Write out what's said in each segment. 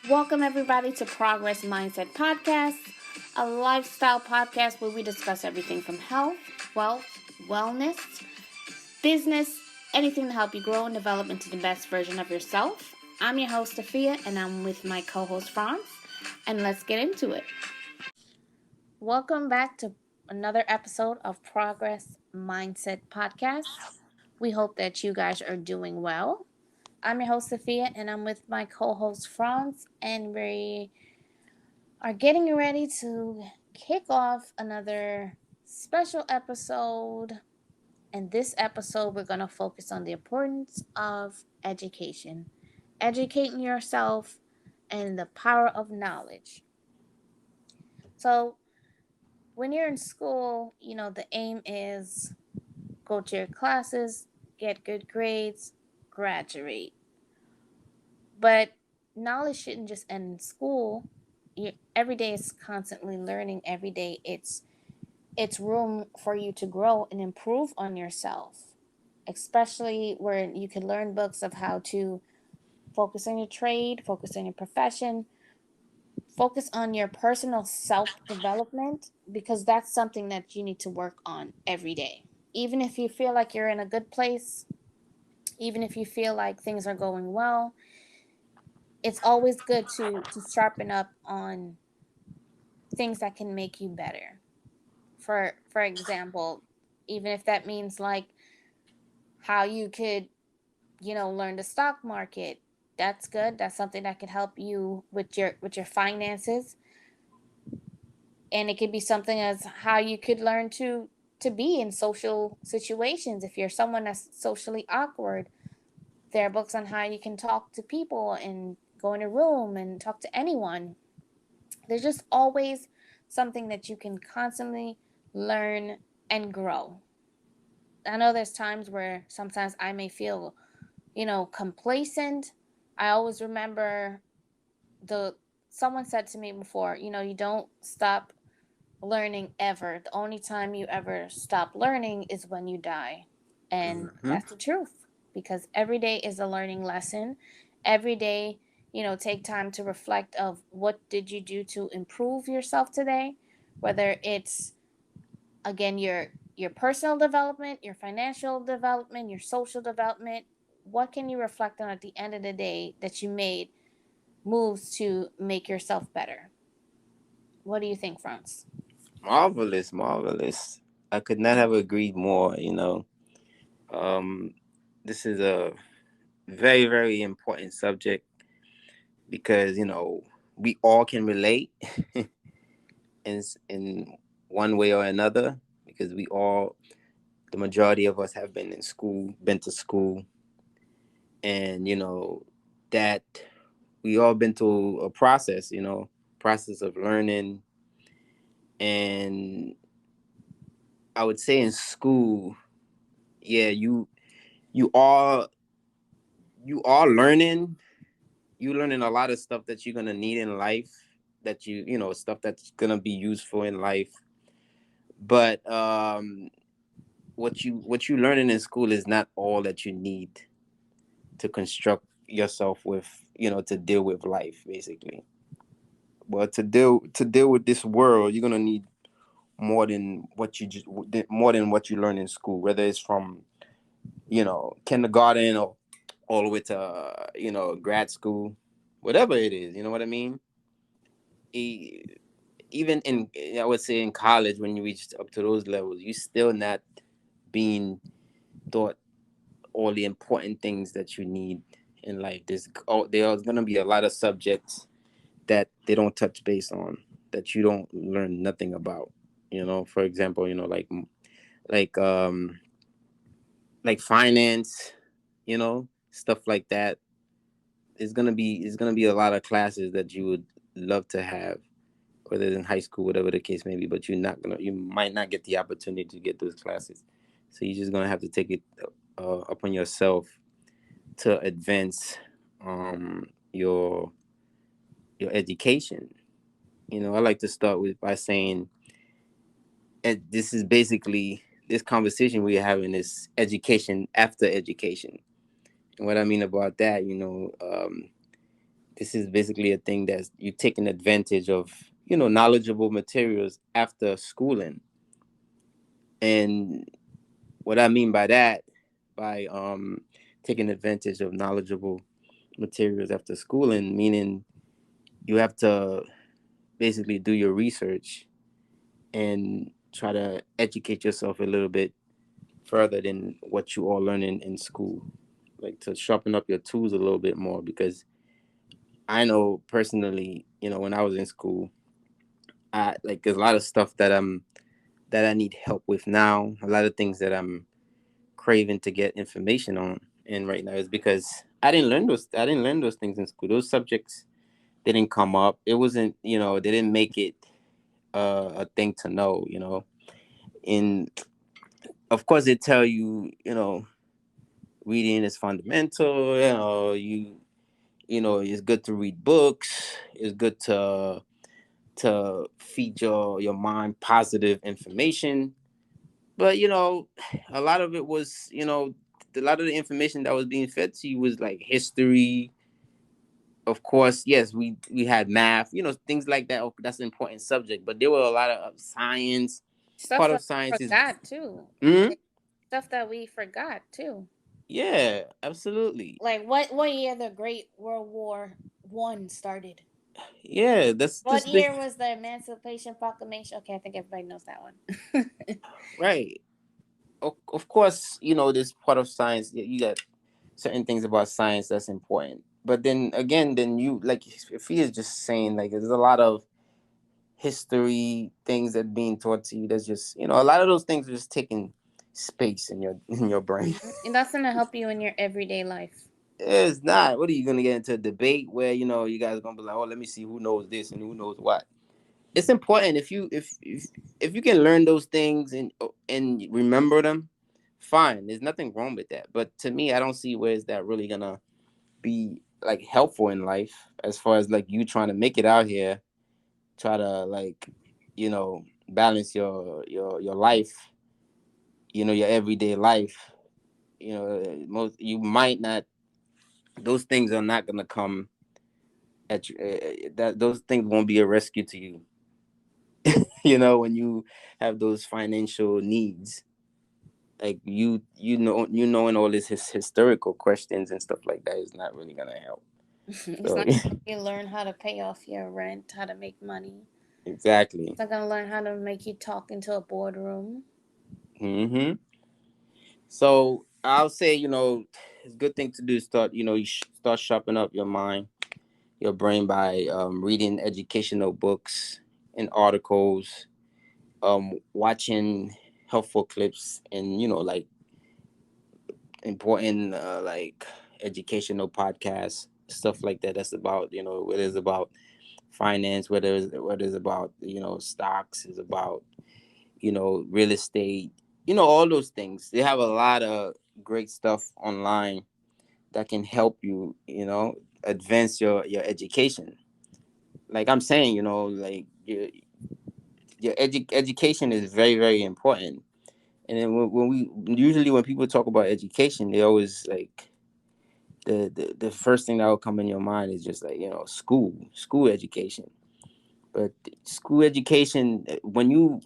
Welcome, everybody, to Progress Mindset Podcast, a lifestyle podcast where we discuss everything from health, wealth, wellness, business, anything to help you grow and develop into the best version of yourself. I'm your host, Afia, and I'm with my co host, Franz, and let's get into it. Welcome back to another episode of Progress Mindset Podcast. We hope that you guys are doing well. I'm your host, Sophia, and I'm with my co-host, Franz, and we are getting ready to kick off another special episode. And this episode, we're going to focus on the importance of education, educating yourself, and the power of knowledge. So, when you're in school, the aim is go to your classes, get good grades, graduate. But knowledge shouldn't just end in school. Every day is constantly learning. Every day it's room for you to grow and improve on yourself, especially where you can learn books of how to focus on your trade, focus on your profession, focus on your personal self-development, because that's something that you need to work on every day. Even if you feel like you're in a good place, even if you feel like things are going well, it's always good to sharpen up on things that can make you better. For example, even if that means like how you could, learn the stock market, that's good. That's something that could help you with your finances. And it could be something as how you could learn to be in social situations. If you're someone that's socially awkward, there are books on how you can talk to people and go in a room and talk to anyone. There's just always something that you can constantly learn and grow. I know there's times where sometimes I may feel, complacent. I always remember the someone said to me before, you don't stop learning ever. The only time you ever stop learning is when you die. And Hmm. that's the truth, because every day is a learning lesson. Every day, take time to reflect of what did you do to improve yourself today, whether it's again your personal development, your financial development, your social development. What can you reflect on at the end of the day that you made moves to make yourself better? What do you think, Franz? Marvelous, marvelous. I could not have agreed more. Um, this is a very, very important subject because we all can relate in one way or another because the majority of us have been in school, been to school, and that we all been through a process. Process of learning, and I would say in school, yeah, you are you are learning you learning a lot of stuff that you're gonna need in life, that stuff that's gonna be useful in life. But what you learning in school is not all that you need to construct yourself with, to deal with life, basically. But to deal with this world, you're gonna need more than what you learn in school, whether it's from kindergarten or all the way to grad school, whatever it is. You know what I mean? E- Even in, I would say, in college, when you reach up to those levels, you still not being taught all the important things that you need in life. There's gonna be a lot of subjects that they don't touch base on, that you don't learn nothing about. For example, like um like finance, stuff like that. It's gonna be a lot of classes that you would love to have, whether it's in high school, whatever the case may be, but you might not get the opportunity to get those classes. So you're just gonna have to take it upon yourself to advance your education. I like to start with by saying, this is basically, this conversation we're having is education after education. And what I mean about that, This is basically a thing that's you taking advantage of, you know, knowledgeable materials after schooling. And what I mean by that, by taking advantage of knowledgeable materials after schooling, meaning you have to basically do your research and try to educate yourself a little bit further than what you all learning in school, like to sharpen up your tools a little bit more. Because I know personally, you know, when I was in school, I like there's a lot of stuff that I need help with now. A lot of things that I'm craving to get information on, and right now is because I didn't learn those things in school. Those subjects didn't come up. It wasn't, you know, they didn't make it a thing to know, you know. And of course, they tell you, you know, reading is fundamental. You know, it's good to read books. It's good to feed your mind positive information. But you know, a lot of it was, you know, a lot of the information that was being fed to you was like history. Of course, yes, we had math, you know, things like that. That's an important subject. But there were a lot of science. Stuff Part of that we science is, forgot too. mm, Like, stuff that we forgot too. yeah, absolutely, Like what year the Great World War One started? yeah. That's What just big, year was the Emancipation Proclamation? Okay, I think everybody knows that one. right. Of course, you know, this part of science. You got certain things about science that's important. But then again, then you like if he is just saying like there's a lot of history things that being taught to you. That's just, you know, a lot of those things are just taking space in your in your brain. And that's gonna help you in your everyday life. It's not. What are you gonna get into a debate where, you know, you guys are gonna be like, oh, let me see who knows this and who knows what. It's important if if you can learn those things and remember them, fine. There's nothing wrong with that. But to me, I don't see where is that really gonna be like helpful in life as far as like you trying to make it out here, try to like, you know, balance your life, you know, your everyday life. You know, most you might not. Those things are not gonna come at you. That those things won't be a rescue to you. You know, when you have those financial needs, like you knowing all this historical questions and stuff like that is not really gonna help. It's So not gonna you learn how to pay off your rent, how to make money. exactly. It's not gonna learn how to make you talk into a boardroom. Hmm. So I'll say, you know, it's a good thing to do is start, you know, start sharpening up your mind, your brain by reading educational books and articles, watching helpful clips, and you know, like important like educational podcasts, stuff like that. That's about, you know, whether it's about finance, whether it's about, you know, stocks, is about, you know, real estate, you know, all those things. They have a lot of great stuff online that can help you, you know, advance your education. Like I'm saying, you know, like education is very very important. And then when we usually when people talk about education, they always like the first thing that will come in your mind is just like, you know, school education. But school education, when you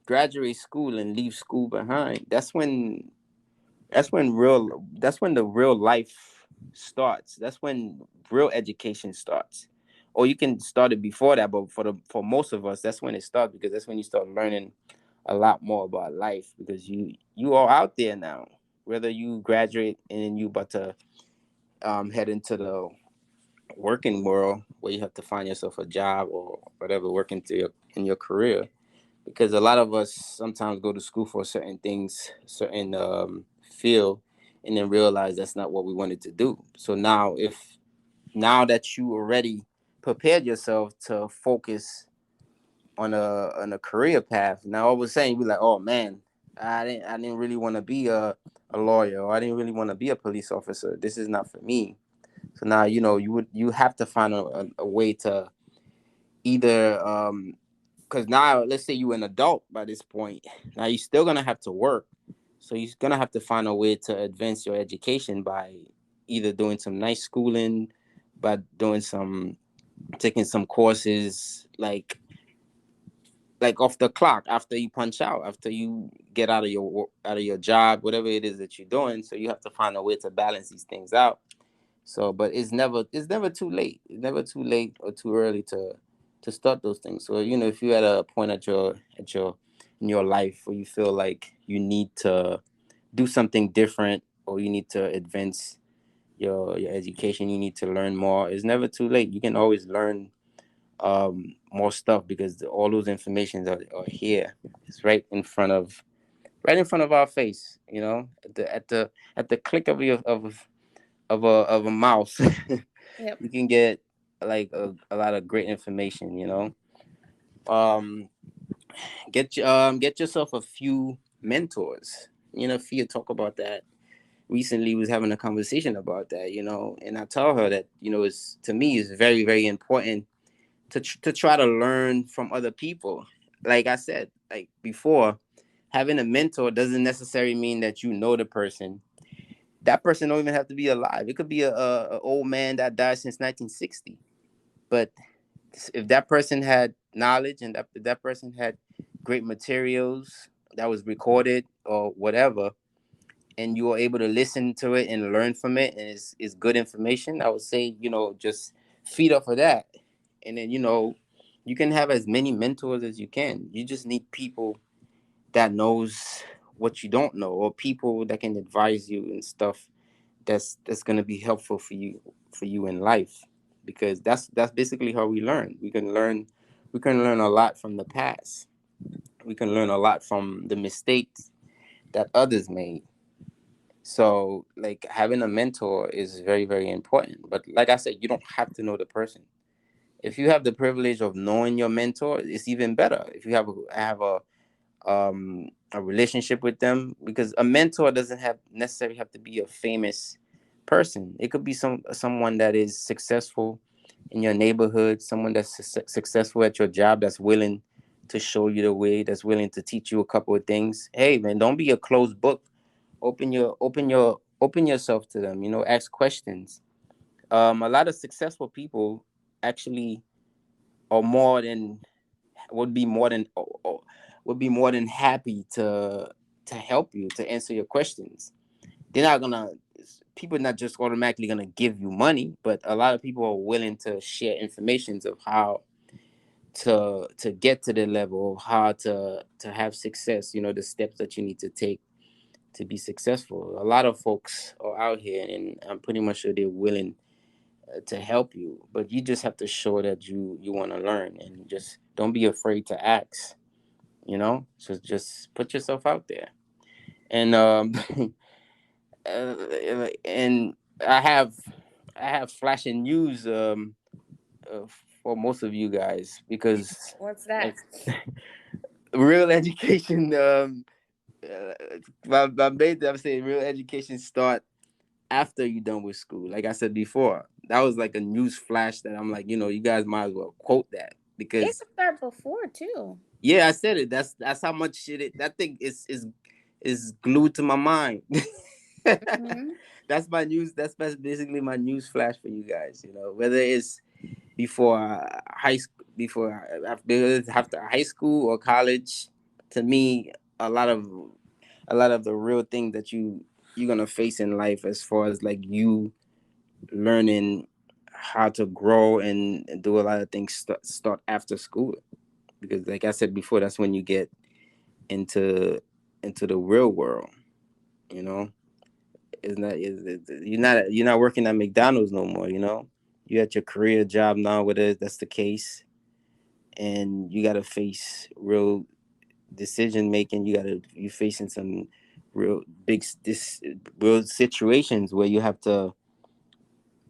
graduate school and leave school behind, that's when the real life starts. That's when real education starts. Or you can start it before that, but for most of us, that's when it starts, because that's when you start learning a lot more about life, because you are out there now. Whether you graduate and you about to head into the working world where you have to find yourself a job or whatever, work into in your career, because a lot of us sometimes go to school for certain things, certain field, and then realize that's not what we wanted to do. So now that you already prepared yourself to focus on a career path, now all of a sudden you be like, oh man, I didn't really want to be a lawyer, or I didn't really want to be a police officer. This is not for me. So now, you know, you have to find a way to either because now let's say you're an adult by this point, now you're still gonna have to work, so you're gonna have to find a way to advance your education by either doing some nice schooling, by doing taking some courses, like off the clock, after you punch out, after you get out of your job, whatever it is that you're doing. So you have to find a way to balance these things out. So, but it's never too late. It's never too late or too early to start those things. So, if you're at a point at your in your life where you feel like you need to do something different, or you need to advance your education, you need to learn more, it's never too late. You can always learn more stuff, because all those informations are here. It's right in front of our face, at the click of a mouse. Yep. You can get like a lot of great information. Um get yourself a few mentors. Fia talk about that recently, was having a conversation about that, and I tell her that, it's, to me, it's very, very important to try to learn from other people. Like I said, like before, having a mentor doesn't necessarily mean that you know the person. That person don't even have to be alive. It could be a old man that died since 1960. But if that person had knowledge, and that person had great materials that was recorded or whatever, and you were able to listen to it and learn from it, and it's good information, I would say, just feed off of that. And then, you can have as many mentors as you can. You just need people that knows what you don't know, or people that can advise you and stuff that's going to be helpful for you in life, because that's basically how we learn. We can learn a lot from the past. We can learn a lot from the mistakes that others made. So, like, having a mentor is very, very important. But like I said, you don't have to know the person. If you have the privilege of knowing your mentor, it's even better. If you have a relationship with them, because a mentor doesn't have necessarily have to be a famous person. It could be someone that is successful in your neighborhood, someone that's successful at your job, that's willing to show you the way, that's willing to teach you a couple of things. Hey man, don't be a closed book. Open yourself to them. Ask questions. A lot of successful people actually are more than would be more than would be more than happy to help you, to answer your questions. They're not gonna People are not just automatically gonna give you money, but a lot of people are willing to share informations of how to get to the level of how to have success. The steps that you need to take to be successful. A lot of folks are out here, and I'm pretty much sure they're willing to help you, but you just have to show that you want to learn, and just don't be afraid to ask. So just put yourself out there. And and I have flashing news, uh, for most of you guys, because, What's that? like, real education, my main thing I'm saying, real education start after you're done with school. Like I said before, that was like a news flash that I'm like, you guys might as well quote that, It because, could start before too. yeah, I said it. That's how much shit that thing is glued to my mind. Hmm. That's my news. That's basically my news flash for you guys. Whether it's before high school, after high school or college. To me, a lot of the real thing that you're gonna face in life, as far as like you learning how to grow and do a lot of things, start after school, because, like I said before, that's when you get into the real world. You know, you're not working at McDonald's no more. You're at your career job now, whether that's the case, and you got to face real decision making. You facing some real real situations where you have to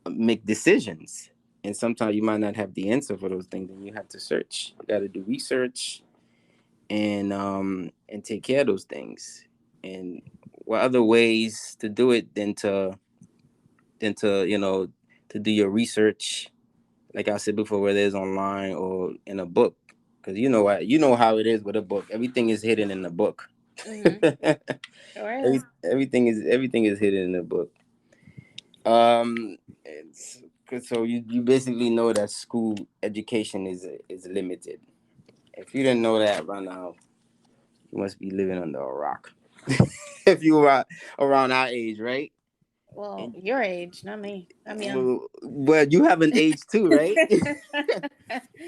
make decisions, and sometimes you might not have the answer for those things, and you have to search. You got to do research, and take care of those things. And what other ways to do it than to to do your research, like I said before, whether it's online or in a book, because how it is with a book. Everything is hidden in the book. Hmm. Sure is. Everything is hidden in the book. It's So you basically know that school education is limited. If you didn't know that by now, you must be living under a rock. If you are around our age, right? Well, And your age, not me. I'm young. well, you have an age too, right?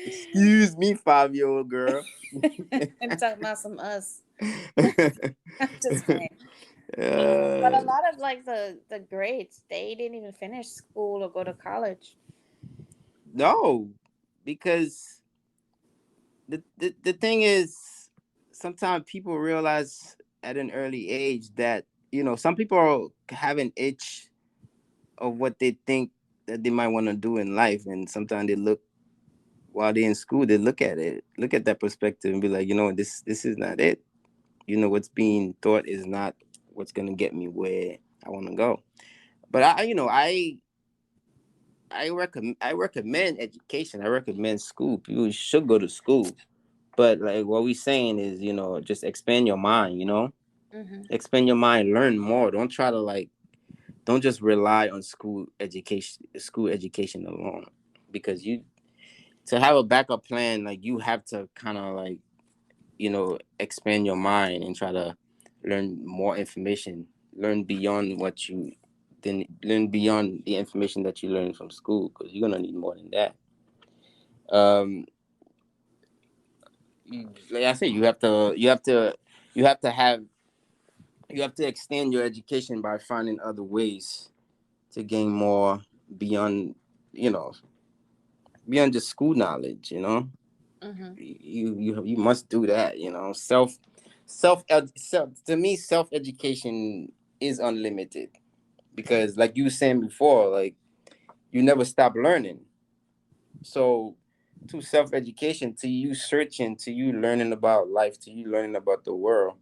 Excuse me, 5-year-old girl. I'm talking about some us. uh, I'm just playing. But a lot of like the grades, they didn't even finish school or go to college. no, because the thing is, sometimes people realize at an early age that some people have an itch of what they think that they might want to do in life, and sometimes they look while they're in school, they look at that perspective, and be like, this is not it. What's being taught is not what's gonna get me where I want to go. But I recommend education. I recommend school. People should go to school. But like what we saying is, just expand your mind. Mhm. Expand your mind. Learn more. Don't try to like. Don't just rely on school education. School education alone, because you to have a backup plan. Like you have to kind of like expand your mind and try to learn more information. Learn beyond what you then learn beyond the information that you learn from school, because you're gonna need more than that. Um, like I said, you have to extend your education by finding other ways to gain more beyond you know beyond just school knowledge. Mhm. You must do that. Self to me, self education is unlimited, because like you were saying before, like you never stop learning. So to self education, to you searching, to you learning about life, to you learning about the world,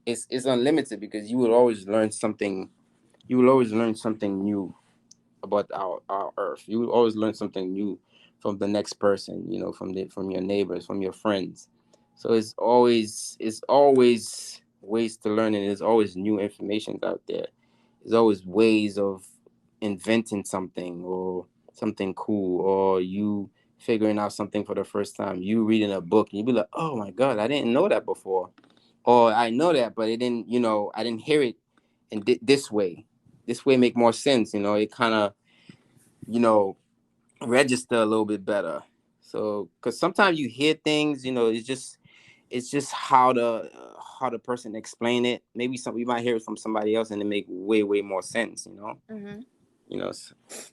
it's unlimited, because you will always learn something new about our earth. You will always learn something new from the next person, from your neighbors, from your friends. So it's always ways to learn, and there's always new information out there. There's always ways of inventing something, or something cool, or you figuring out something for the first time. You reading a book and you be like, "Oh my god, I didn't know that before." Or I know that, but I didn't hear it in this way. This way make more sense. It kind of, you know, register a little bit better. So, because sometimes you hear things, it's just how the person explain it. Maybe we might hear it from somebody else and it make way more sense. Mhm.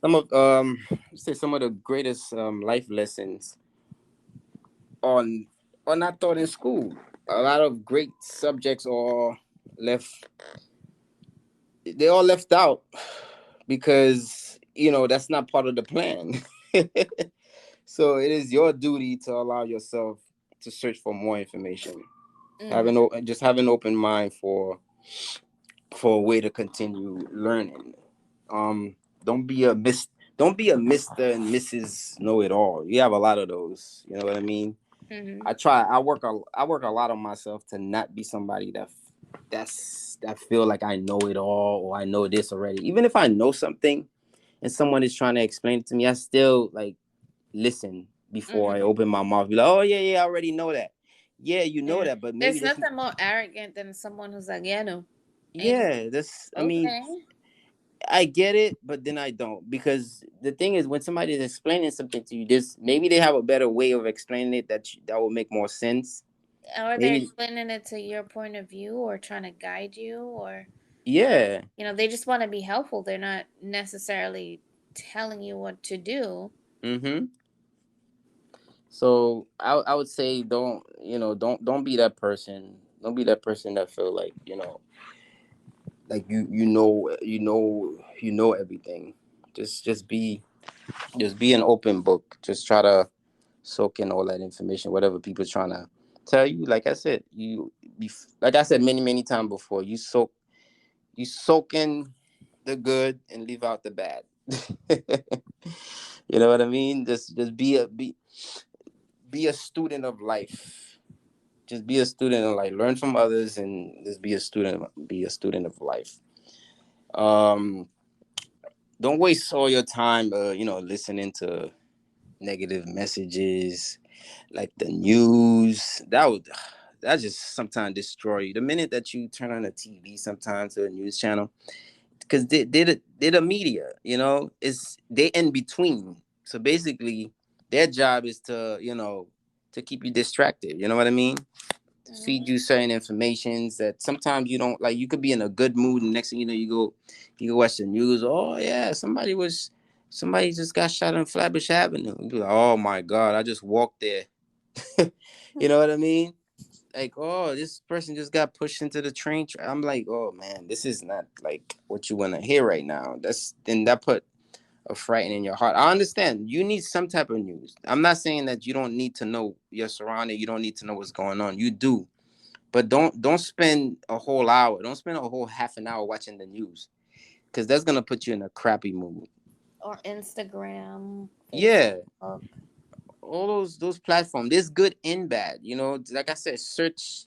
Some of say some of the greatest life lessons on are not taught in school. A lot of great subjects are left. They all left out because that's not part of the plan. So it is your duty to allow yourself to search for more information. Mhm. Just have an open mind for a way to continue learning. Um, don't be a miss. Don't be a Mister and Mrs. Know It All. You have a lot of those. You know what I mean? Mhm. I try. I work a lot on myself to not be somebody that feel like I know it all, or I know this already. Even if I know something and someone is trying to explain it to me, I still like listen before I Mhm. open my mouth. Be like, oh yeah, I already know that. Yeah, you know Yeah. that, but maybe There's this. nothing more arrogant than someone who's like, yeah, no. And you're Yeah, this. I like, mean, okay. I get it, but then I don't, because the thing is, when somebody is explaining something to you, this maybe they have a better way of explaining it that will make more sense. Or they're Maybe, explaining it to your point of view or trying to guide you or yeah. they just want to be helpful. They're not necessarily telling you what to do. Mm-hmm. So I would say don't be that person. Don't be that person that feel like you know everything. Just be an open book. Just try to soak in all that information, whatever people trying to tell you. Like I said, like I said many times before, you soak in the good and leave out the bad. You know what I mean? Just be a student of life. Just be a student of life. Learn from others and just be a student. Be a student of life. Um, don't waste all your time, listening to negative messages like the news. That just sometimes destroy you. The minute that you turn on the TV, sometimes to a news channel, because they're the media, it's they in between. So basically, their job is to to keep you distracted. You know what I mean? To feed Mhm. you certain informations that sometimes you don't like. You could be in a good mood, and next thing you know, you go watch the news. Oh yeah, somebody just got shot on Flatbush Avenue. You be like, oh my god, I just walked there. You know what I mean? Like, oh, this person just got pushed into the train. I'm like, oh man, this is not like what you want to hear right now. That put a fright in your heart. I understand you need some type of news. I'm not saying that you don't need to know your surrounding. You don't need to know what's going on. You do, but don't spend a whole hour. Don't spend a whole half an hour watching the news because that's gonna put you in a crappy mood. Or Instagram, Yeah, Facebook. all those platforms. There's good and bad. Like I said, search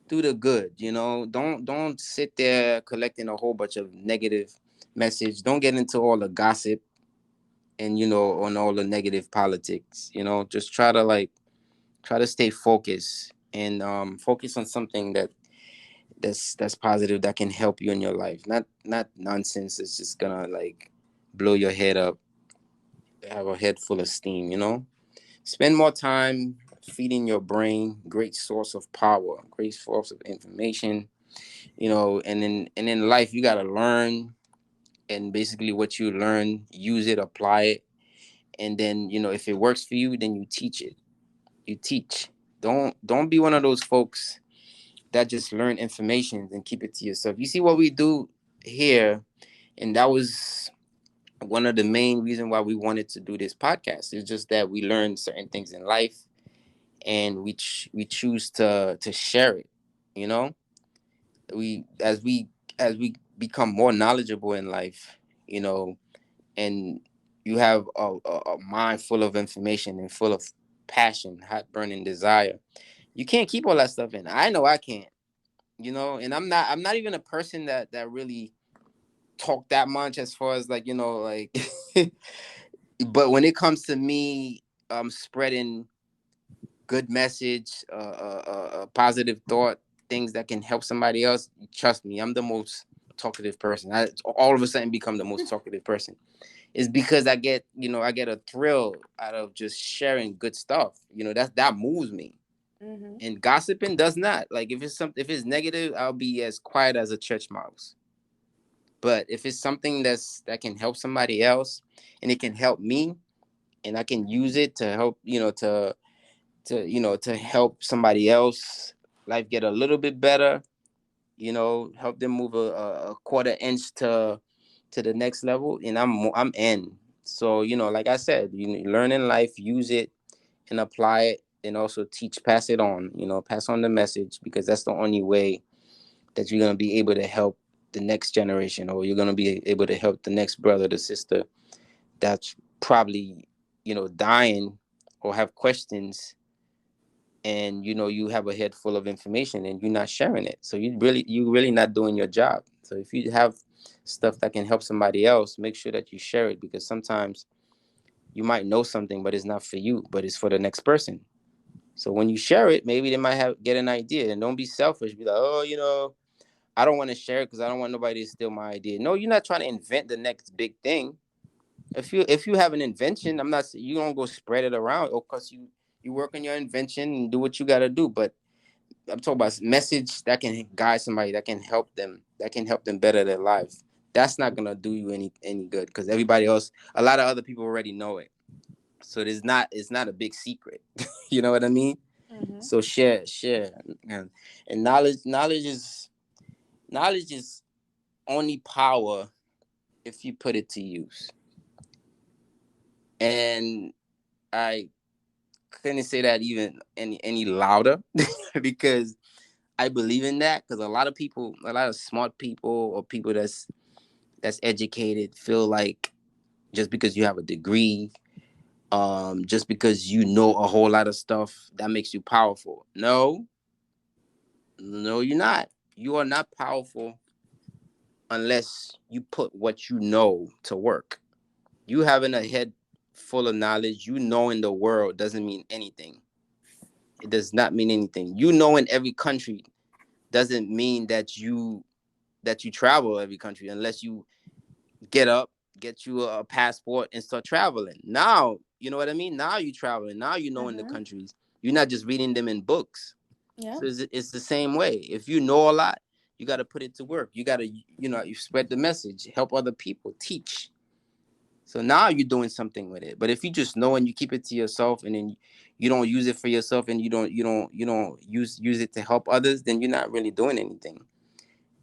through the good. Don't sit there collecting a whole bunch of negative message. Don't get into all the gossip and on all the negative politics. Just try to stay focused and focus on something that's positive that can help you in your life. Not nonsense. It's just gonna like blow your head up. Have a head full of steam. Spend more time feeding your brain. Great source of power, great source of information. And in life you gotta learn, and basically what you learn, use it, apply it, and then if it works for you, then you teach it. You teach. Don't be one of those folks that just learn information and keep it to yourself. You see what we do here, and that was one of the main reasons why we wanted to do this podcast. It's just that we learn certain things in life, and we choose to share it. You know, we as we become more knowledgeable in life, you know, and you have a mind full of information and full of passion, hot burning desire. You can't keep all that stuff in. I know I can't. And I'm not even a person that really talk that much as far as like like. But when it comes to me spreading good message, positive thought, things that can help somebody else, trust me, I'm the most talkative person. I all of a sudden become the most talkative person. It's because I get a thrill out of just sharing good stuff. That moves me. Mhm. And gossiping does not. Like if it's negative, I'll be as quiet as a church mouse. But if it's something that can help somebody else, and it can help me, and I can use it to help, to help somebody else life get a little bit better, help them move a quarter inch to the next level, and I'm in. So, like I said, learn in life, use it and apply it, and also teach, pass it on, pass on the message, because that's the only way that you're going to be able to help the next generation, or you're going to be able to help the next brother, the sister that's probably, dying or have questions, and you have a head full of information and you're not sharing it. So you really not doing your job. So if you have stuff that can help somebody else, make sure that you share it, because sometimes you might know something but it's not for you, but it's for the next person. So when you share it, maybe they might have get an idea. And don't be selfish. Be like, oh, I don't want to share it because I don't want nobody to steal my idea. No, you're not trying to invent the next big thing. If you have an invention, I'm not saying you don't go spread it around. Of course, you work on your invention and do what you got to do. But I'm talking about message that can guide somebody, that can help them better their life. That's not gonna do you any good, because everybody else, a lot of other people already know it. So it's not a big secret. You know what I mean? Mhm. So share, and knowledge is only power if you put it to use. And I couldn't say that even any louder because I believe in that, because a lot of smart people, or people that's educated, feel like just because you have a degree, just because you know a whole lot of stuff, that makes you powerful. No, no, you're not. You are not powerful unless you put what you know to work. You having a head full of knowledge, you knowing the world doesn't mean anything. It does not mean anything. You know in every country doesn't mean that you travel every country unless you get up, get you a passport and start traveling. Now, you know what I mean? Now you traveling. Now you know in the Mm-hmm. countries. You're not just reading them in books. Yep. So it's the same way. If you know a lot, you got to put it to work. You got to, you spread the message, help other people, teach. So now you're doing something with it. But if you just know and you keep it to yourself, and then you don't use it for yourself, and you don't use it to help others, then you're not really doing anything.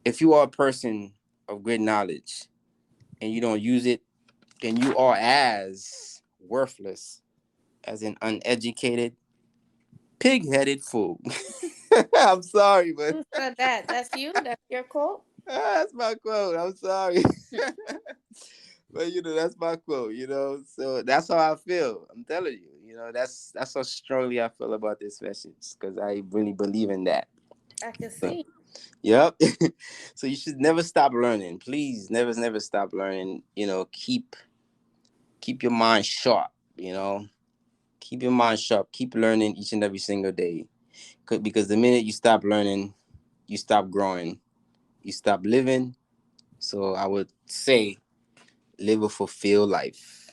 If you are a person of great knowledge and you don't use it, then you are as worthless as an uneducated, pig-headed fool. I'm sorry, but Who said that? That's you? That's your quote? that's my quote. I'm sorry. But that's my quote, So that's how I feel. I'm telling you, that's how strongly I feel about this message, because I really believe in that. I can So, see. yep. So you should never stop learning. Please never stop learning. Keep your mind sharp, Keep your mind sharp. Keep learning each and every single day. Because the minute you stop learning, you stop growing. You stop living. So I would say live a fulfilled life.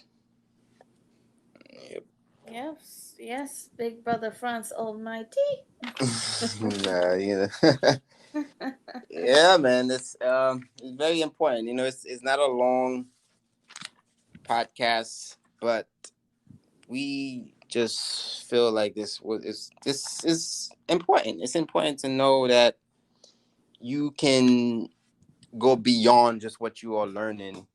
Yep. Yes, yes, Big Brother France Almighty. Nah, yeah, man. It's very important. It's not a long podcast, but we just feel like this is important. It's important to know that you can go beyond just what you are learning.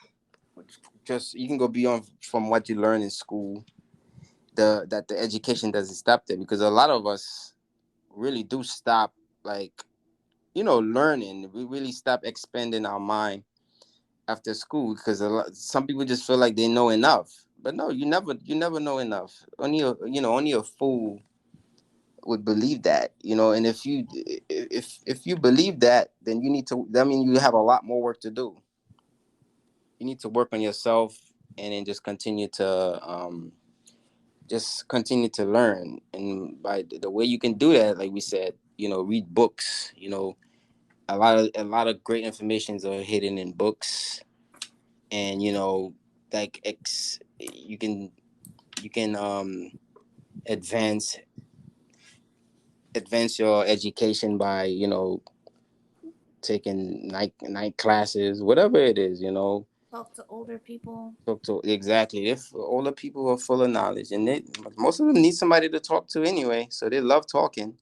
Just you can go beyond from what you learn in school. The education doesn't stop there, because a lot of us really do stop, like, learning. We really stop expanding our mind after school, because some people just feel like they know enough. But no, you never know enough. Only a fool would believe that. And if you believe that, then you need to. That means you have a lot more work to do. You need to work on yourself, and then just continue to learn. And by the way you can do that, like we said, read books. A lot of great informations are hidden in books. And like you can advance your education by taking night classes, whatever it is. Talk to older people. Talk to, exactly. If older people are full of knowledge, and most of them need somebody to talk to anyway, so they love talking.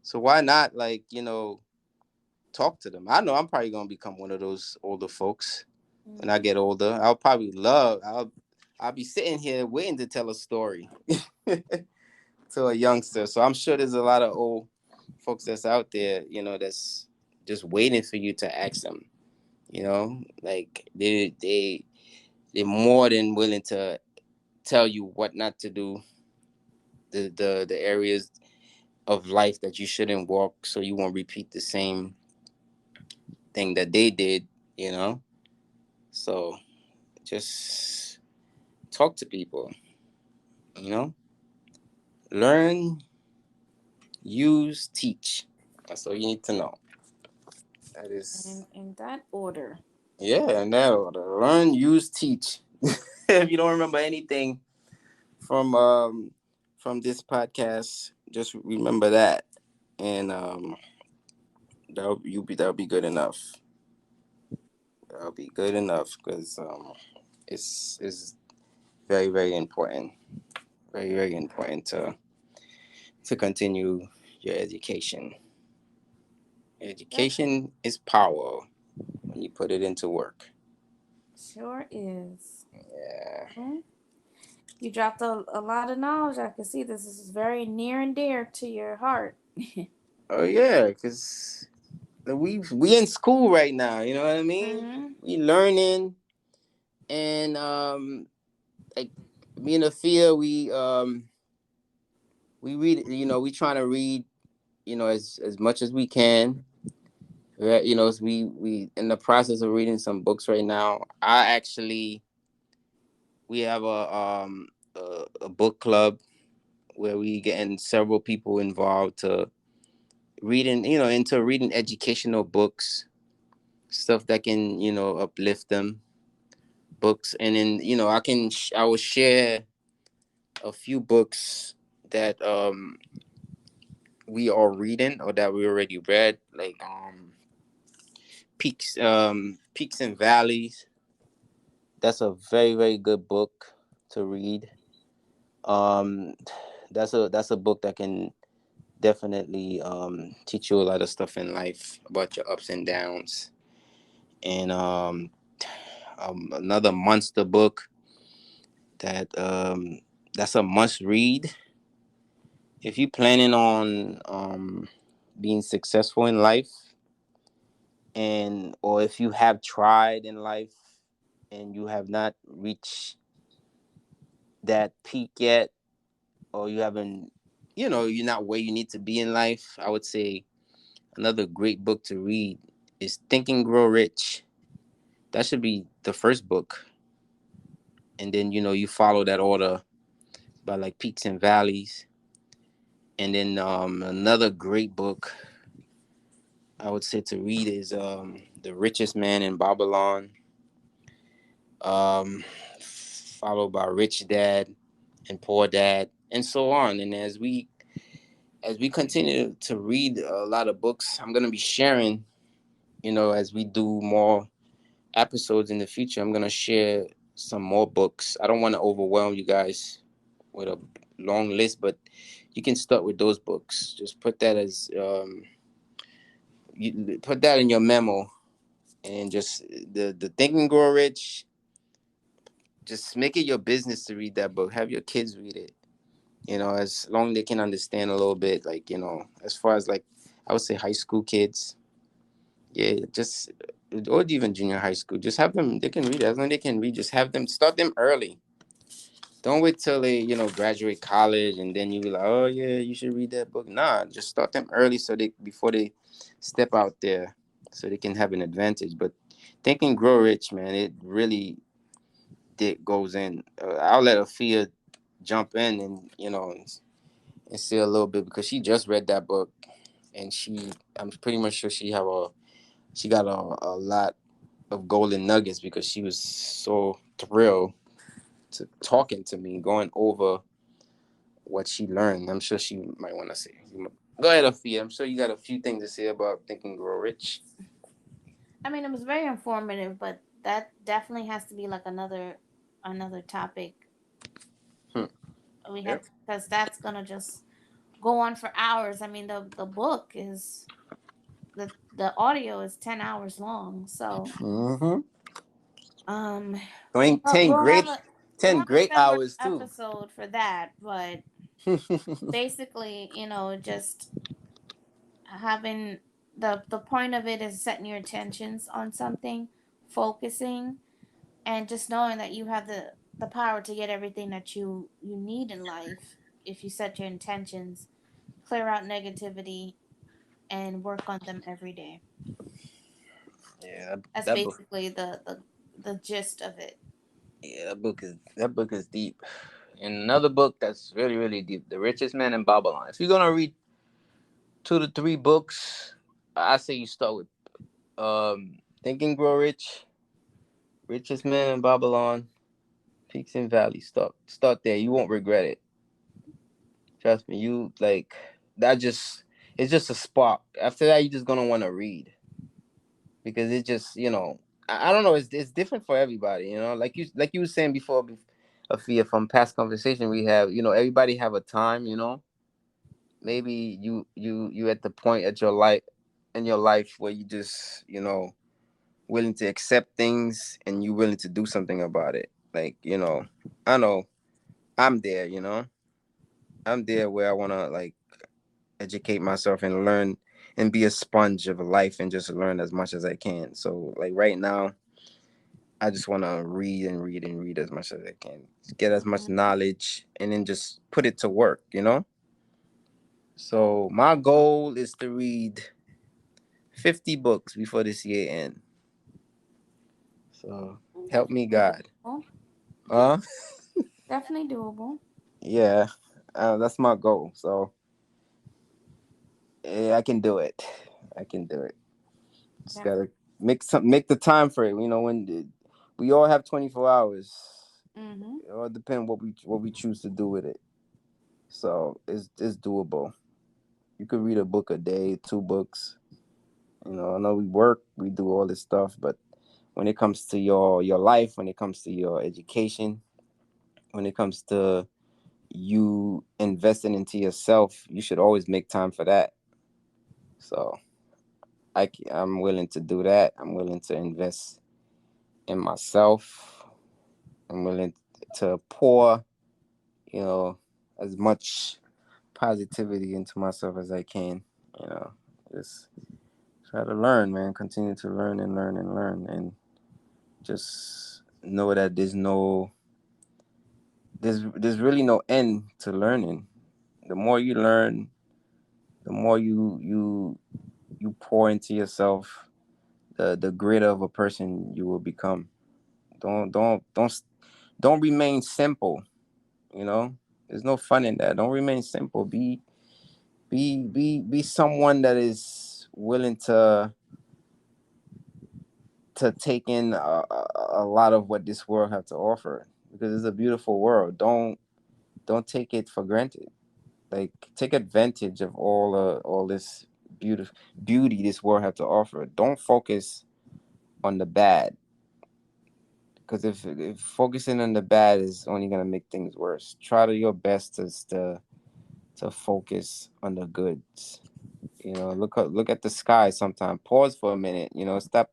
So why not, like, talk to them? I know I'm probably gonna become one of those older folks when I Mm. get older. I'll be sitting here waiting to tell a story to a youngster. So I'm sure there's a lot of old folks that's out there, that's just waiting for you to ask them. Like they're more than willing to tell you what not to do, the areas of life that you shouldn't walk, so you won't repeat the same thing that they did. You know, so just talk to people. You know, learn, use, teach. That's all you need to know. That is, In that order. yeah, and that order. Learn, use, teach. If you don't remember anything from this podcast, just remember that, and that'll be good enough. That'll be good enough, because it's very, very important, very, very important to continue your education. Yep, Education is power when you put it into work. sure is. Yeah. Mhm. You dropped a lot of knowledge. I can see this is very near and dear to your heart. Oh yeah, because we in school right now. You know what I mean? Mm-hmm. We learning, and like me and Afia, we read. We trying to read. As much as we can. You know, we in the process of reading some books right now. We have a book club where we getting several people involved to reading, you know, into reading educational books, stuff that can, you know, uplift them, books. And then, you know, I will share a few books that we are reading or that we already read, like Peaks and Valleys. That's a very, very good book to read. um that's a book that can definitely teach you a lot of stuff in life about your ups and downs. And another monster book that that's a must read if you planning on being successful in life, and or if you have tried in life and you have not reached that peak yet, or you haven't, you know, you're not where you need to be in life. I would say another great book to read is Think and Grow Rich. That should be the first book, and then, you know, you follow that order by like Peaks and Valleys. And then another great book I would say to read is The Richest Man in Babylon, um, followed by Rich Dad and Poor Dad, and so on. And as we continue to read a lot of books, I'm gonna be sharing. You know, as we do more episodes in the future, I'm gonna share some more books. I don't want to overwhelm you guys with a long list, but you can start with those books. Just put that as you put that in your memo, and just the Think and Grow Rich. Just make it your business to read that book. Have your kids read it. You know, as long as they can understand a little bit, like, you know, as far as like I would say high school kids. Yeah, just or even junior high school. Just have them. They can read it. As long as they can read, just have them start them early. Don't wait till they, you know, graduate college and then you be like, oh yeah, you should read that book. Nah, just start them early so they before they step out there, so they can have an advantage. But Think and Grow Rich, man, it really did goes in. I'll let Afia jump in and, you know, and say a little bit because she just read that book, and I'm pretty much sure she got a lot of golden nuggets because she was so thrilled to talking to me, going over what she learned. I'm sure she might want to say. Go ahead, Afia. I'm sure you got a few things to say about Think and Grow Rich. I mean, it was very informative, but that definitely has to be like another topic Hmm. we have, Yep. because that's gonna just go on for hours. I mean, the book is the audio is 10 hours long, so Mm-hmm. um, 10, we'll, 10 we'll great have a we'll 10 have a great separate hours too. episode for that. But basically, just having the point of it is setting your attentions on something, focusing, and just knowing that you have the power to get everything that you need in life if you set your intentions, clear out negativity, and work on them every day. Yeah, That's that book. basically the gist of it. Yeah, that book is deep. And another book that's really, really deep, The Richest Man in Babylon. If you're gonna read 2 to 3 books, I say you start with Think and Grow Rich, Richest Man in Babylon, Peaks and Valleys. Start there. You won't regret it. Trust me. You like that. Just it's just a spark. After that, you're just gonna want to read because it just, you know, I don't know. It's different for everybody. You know, like you were saying before, Afia, from past conversation we have. You know, everybody have a time. You know, maybe you at the point at your life in your life where you just, you know, willing to accept things and you willing to do something about it. Like, you know I'm there. You know, I'm there where I want to like educate myself and learn and be a sponge of life and just learn as much as I can. So like right now, I just want to read and read and read as much as I can, get as much Mhm. knowledge, and then just put it to work. You know. So my goal is to read 50 books before this year end. So help me Definitely God. doable. Uh Definitely doable. yeah. That's my goal. So yeah, I can do it. I can do it. Just Definitely. gotta make the time for it. We all have 24 hours. Mm-hmm. It all depends what we choose to do with it. So it's doable. You could read a book a day, 2 books. I know we work, we do all this stuff, but when it comes to your life, when it comes to your education, when it comes to you investing into yourself, you should always make time for that. So I'm willing to do that. I'm willing to invest in myself. I'm willing to pour, you know, as much positivity into myself as I can. You know, just try to learn, man. Continue to learn and learn and learn, and just know that there's really no end to learning. The more you learn, the more you pour into yourself, the greater of a person you will become. Don't remain simple. There's no fun in that. Don't remain simple. Be someone that is willing to take in a lot of what this world has to offer, because it's a beautiful world. Don't take it for granted. Like, take advantage of all this beauty this world has to offer. Don't focus on the bad, because if focusing on the bad is only gonna make things worse. Try to your best to focus on the goods. Look at the sky sometime. Pause for a minute. Stop.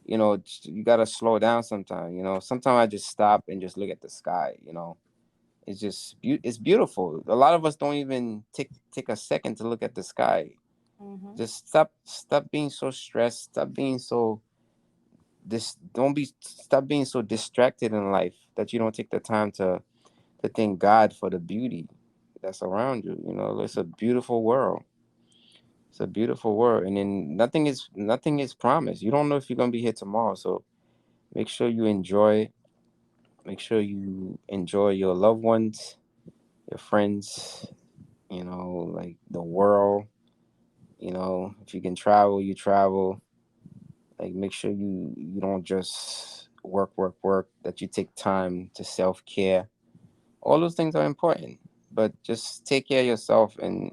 You gotta slow down sometime. Sometimes I just stop and just look at the sky. It's just it's beautiful. A lot of us don't even take a second to look at the sky. Mm-hmm. Just stop being so stressed. Stop being so this. Don't be Stop being so distracted in life that you don't take the time to thank God for the beauty that's around you. It's a beautiful world. It's a beautiful world, and then nothing is promised. You don't know if you're gonna be here tomorrow, so make sure you enjoy. Make sure you enjoy your loved ones, your friends. Like the world. If you can travel, you travel. Like, make sure you don't just work, work, work. That you take time to self-care. All those things are important, but just take care of yourself, and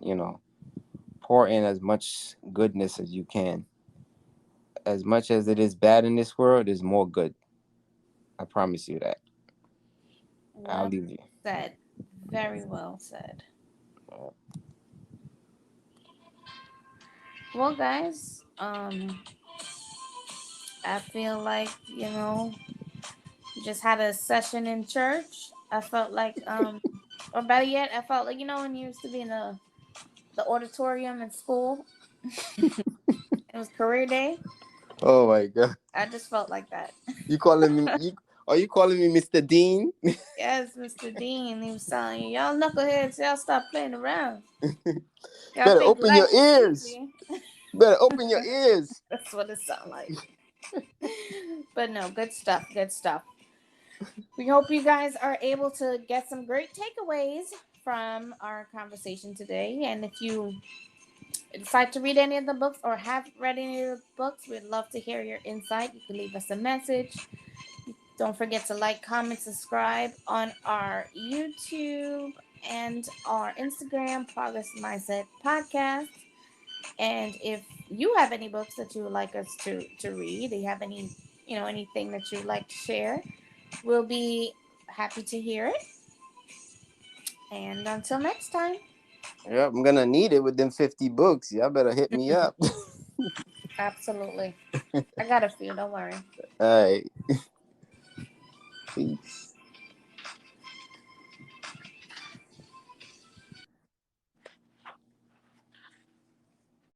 pour in as much goodness as you can. As much as it is bad in this world, there's more good. I promise you that. I'll Well leave you. said. Very well said. Well, guys, I feel like, we just had a session in church. I felt like, or better yet, I felt like, when you used to be in the auditorium in school, it was career day. Oh my God! I just felt like that. You calling me? Are you calling me Mr. Dean? Yes, Mr. Dean, he was telling you, y'all knuckleheads, y'all stop playing around. Y'all Better think open your life is ears. easy. Better open your ears. That's what it sounds like. But no, good stuff, good stuff. We hope you guys are able to get some great takeaways from our conversation today. And if you decide to read any of the books or have read any of the books, we'd love to hear your insight. You can leave us a message. Don't forget to like, comment, subscribe on our YouTube and our Instagram, Progress Mindset Podcast. And if you have any books that you would like us to read, do you have any, anything that you'd like to share, we'll be happy to hear it. And until next time. Yep, I'm gonna need it with them 50 books. Y'all better hit me up. Absolutely. I got a few, don't worry. All right. Peace.